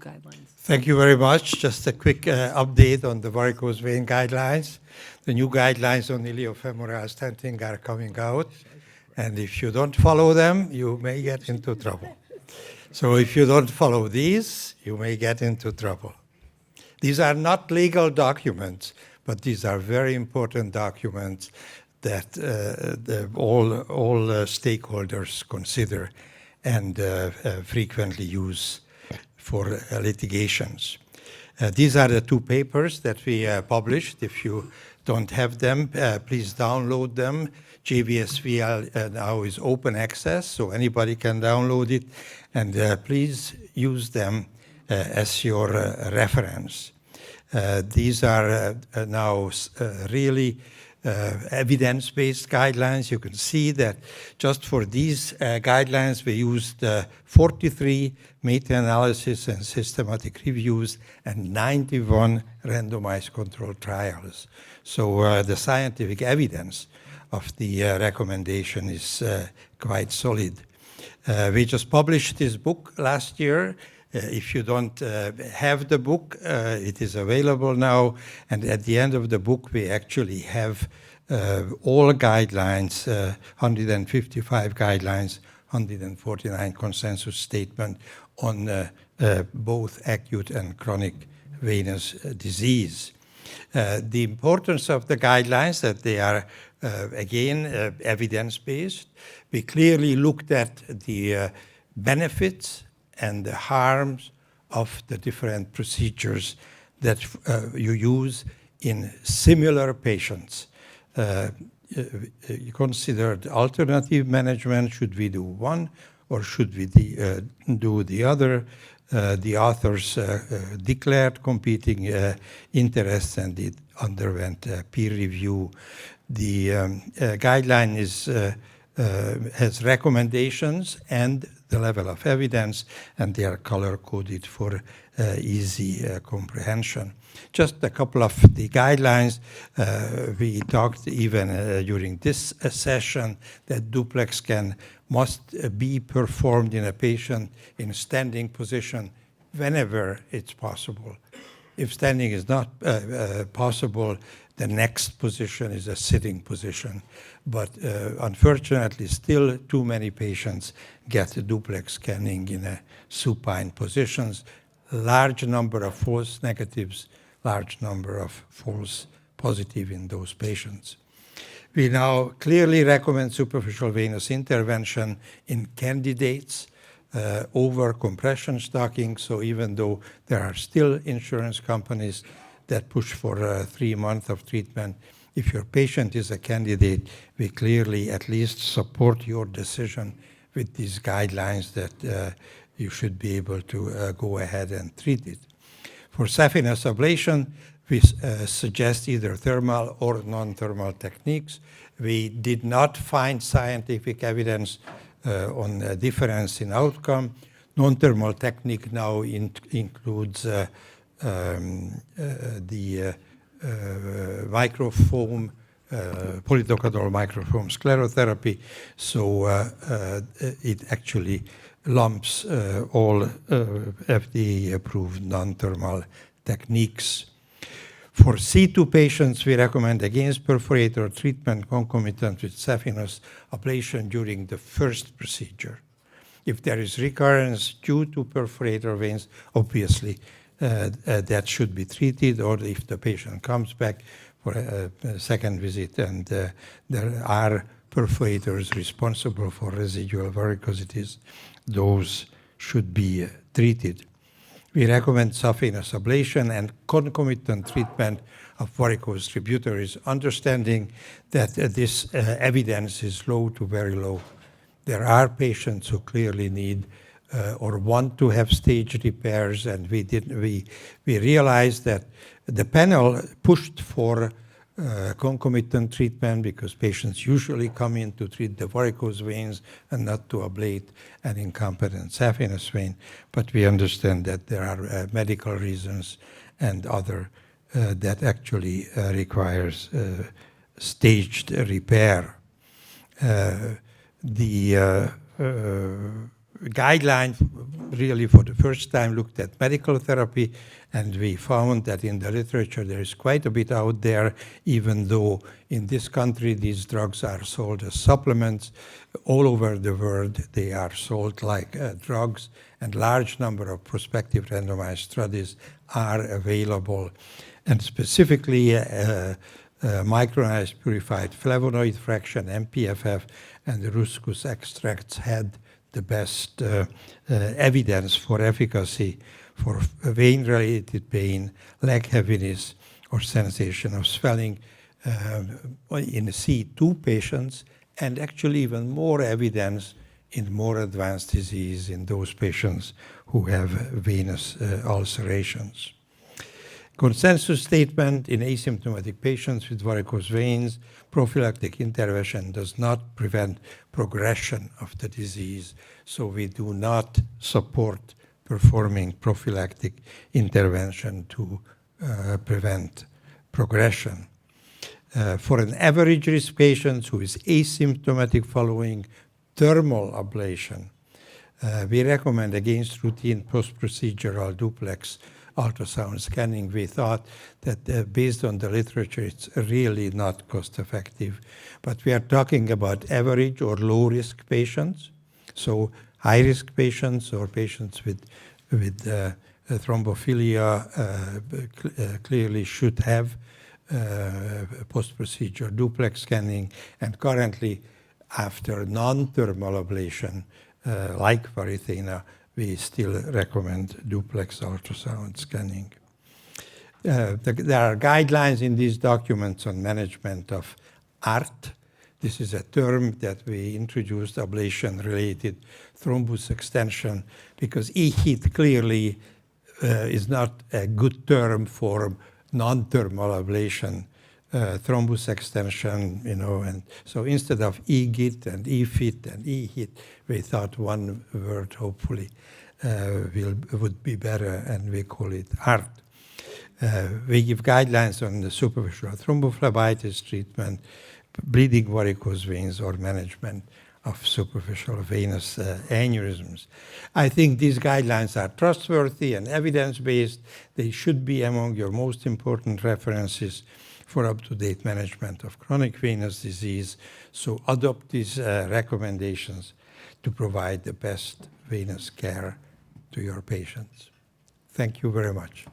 guidelines. Thank you very much. Just a quick update on the varicose vein guidelines. The new guidelines on iliofemoral stenting are coming out, and if you don't follow them, you may get into trouble. So if you don't follow these, you may get into trouble. These are not legal documents, but these are very important documents that all stakeholders consider and frequently use for litigations. These are the two papers that we published. If you don't have them, please download them. JVSV now is open access, so anybody can download it, and please use them as your reference. These are now really evidence-based guidelines. You can see that just for these guidelines, we used 43 meta-analysis and systematic reviews and 91 randomized controlled trials. So the scientific evidence of the recommendation is quite solid. We just published this book last year. If you don't have the book, it is available now. And at the end of the book, we actually have all guidelines, 155 guidelines, 149 consensus statements on both acute and chronic venous disease. The importance of the guidelines that they are, again, evidence-based. We clearly looked at the benefits and the harms of the different procedures that you use in similar patients. You considered alternative management. Should we do one or should we do the other? The authors declared competing interests and it underwent peer review. The guideline has recommendations and the level of evidence, and they are color-coded for easy comprehension. Just a couple of the guidelines. We talked even during this session that duplex scan must be performed in a patient in standing position whenever it's possible. If standing is not possible, the next position is a sitting position. But unfortunately, still too many patients get duplex scanning in a supine positions. Large number of false negatives, large number of false positive in those patients. We now clearly recommend superficial venous intervention in candidates over compression stocking. So even though there are still insurance companies that push for 3 months of treatment, if your patient is a candidate, we clearly at least support your decision with these guidelines that you should be able to go ahead and treat it. For saphenous ablation, we suggest either thermal or non-thermal techniques. We did not find scientific evidence on a difference in outcome. Non-thermal technique now includes the microfoam, polytoconal microfoam sclerotherapy. So it actually lumps all FDA-approved non-thermal techniques. For C2 patients, we recommend against perforator treatment concomitant with saphenous ablation during the first procedure. If there is recurrence due to perforator veins, obviously that should be treated, or if the patient comes back for a second visit and there are perforators responsible for residual varicosities, those should be treated. We recommend saphenous ablation and concomitant treatment of varicose tributaries, understanding that this evidence is low to very low. There are patients who clearly need or want to have staged repairs, and we realized that the panel pushed for concomitant treatment because patients usually come in to treat the varicose veins and not to ablate an incompetent saphenous vein. But we understand that there are medical reasons and other that actually requires staged repair. The guideline really for the first time looked at medical therapy, and we found that in the literature there is quite a bit out there, even though in this country these drugs are sold as supplements. All over the world they are sold like drugs, and large number of prospective randomized studies are available. And specifically micronized purified flavonoid fraction, MPFF, and the Ruscus extracts had the best evidence for efficacy for vein-related pain, leg heaviness, or sensation of swelling in C2 patients, and actually even more evidence in more advanced disease in those patients who have venous ulcerations. Consensus statement: in asymptomatic patients with varicose veins, prophylactic intervention does not prevent progression of the disease, so we do not support performing prophylactic intervention to prevent progression. For an average risk patient who is asymptomatic following thermal ablation, we recommend against routine post-procedural duplex ultrasound scanning. We thought that based on the literature, it's really not cost-effective. But we are talking about average or low-risk patients, so high-risk patients or patients with thrombophilia clearly should have post-procedure duplex scanning, and currently after non-thermal ablation, like Varithena, we still recommend duplex ultrasound scanning. There are guidelines in these documents on management of ART. This is a term that we introduced, ablation-related thrombus extension, because EHIT clearly is not a good term for non-thermal ablation, thrombus extension, and so instead of EGIT and EFIT and EHIT, we thought one word hopefully would be better, and we call it ART. We give guidelines on the superficial thrombophlebitis treatment, bleeding varicose veins, or management of superficial venous aneurysms. I think these guidelines are trustworthy and evidence-based. They should be among your most important references for up-to-date management of chronic venous disease. So adopt these recommendations to provide the best venous care to your patients. Thank you very much.